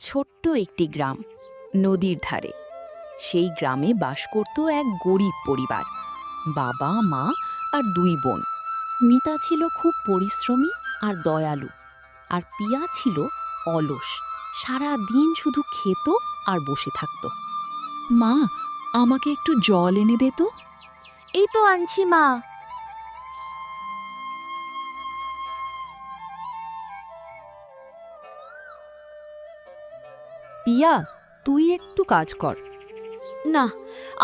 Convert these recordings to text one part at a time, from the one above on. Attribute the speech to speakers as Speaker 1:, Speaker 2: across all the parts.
Speaker 1: ছোট্ট একটি গ্রাম নদীর ধারে। সেই গ্রামে বাস করত এক গরিব পরিবার, বাবা মা আর দুই বোন। মিতা ছিল খুব পরিশ্রমী আর দয়ালু, আর পিয়া ছিল অলস, সারা দিন শুধু খেত আর বসে থাকত।
Speaker 2: মা, আমাকে একটু জল এনে দে তো।
Speaker 1: এই তো আনছি মা। পিয়া, তুই একটু কাজ কর।
Speaker 3: না,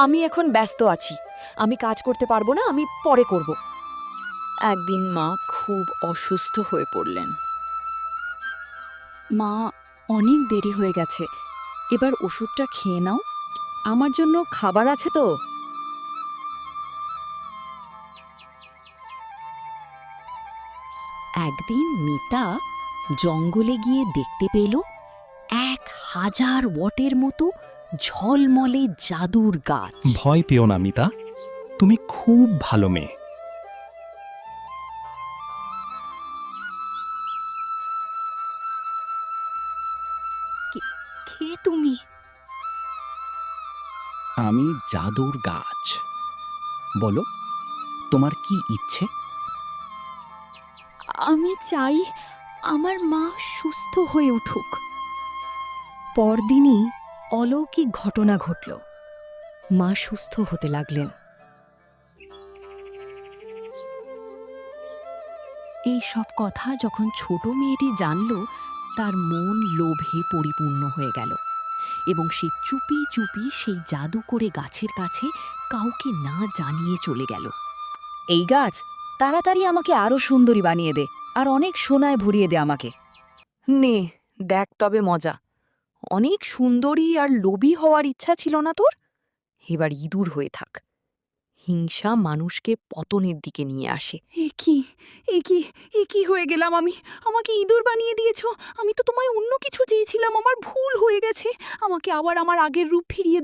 Speaker 3: আমি এখন ব্যস্ত আছি। আমি কাজ করতে পারবো না, আমি পরে করব।
Speaker 1: একদিন মা খুব অসুস্থ হয়ে পড়লেন।
Speaker 2: মা, অনেক দেরি হয়ে গেছে, এবার ওষুধটা খেয়ে নাও।
Speaker 3: আমার জন্য খাবার আছে তো?
Speaker 1: একদিন মিতা জঙ্গলে গিয়ে দেখতে পেল 1000 ওয়াটের মতো ঝলমলে জাদুর গাছ।
Speaker 4: ভয় পেও না মিতা, তুমি খুব ভালো মেয়ে।
Speaker 1: কে তুমি?
Speaker 4: আমি জাদুর গাছ। বলো, তোমার কি ইচ্ছে?
Speaker 2: আমি চাই আমার মা সুস্থ হয়ে উঠুক।
Speaker 1: পরদিনই অলৌকিক ঘটনা ঘটল। মা সুস্থ হতে লাগলেন। এই সব কথা যখন ছোট মেয়েটি জানল, তার মন লোভে পরিপূর্ণ হয়ে গেল এবং সে চুপি চুপি সেই জাদু করে গাছের কাছে কাউকে না জানিয়ে চলে গেল।
Speaker 3: এই গাছ, তাড়াতাড়ি আমাকে আরো সুন্দরী বানিয়ে দে, আর অনেক সোনায় ভরিয়ে দে আমাকে। নে, দেখ তবে মজা। অনেক সুন্দরী আর লোভী হওয়ার ইচ্ছা ছিল না তোর? এবার ইঁদুর হয়ে থাক। হিংসা মানুষকে পতনের দিকে নিয়ে আসে।
Speaker 2: এ কি হয়ে গেলাম আমি? আমাকে ইঁদুর বানিয়ে দিয়েছো। আমি তো তোমায় অন্য কিছু চেয়েছিলাম, আমার ভুল হয়ে গেছে। আমাকে আবার আমার আগের রূপ ফিরিয়ে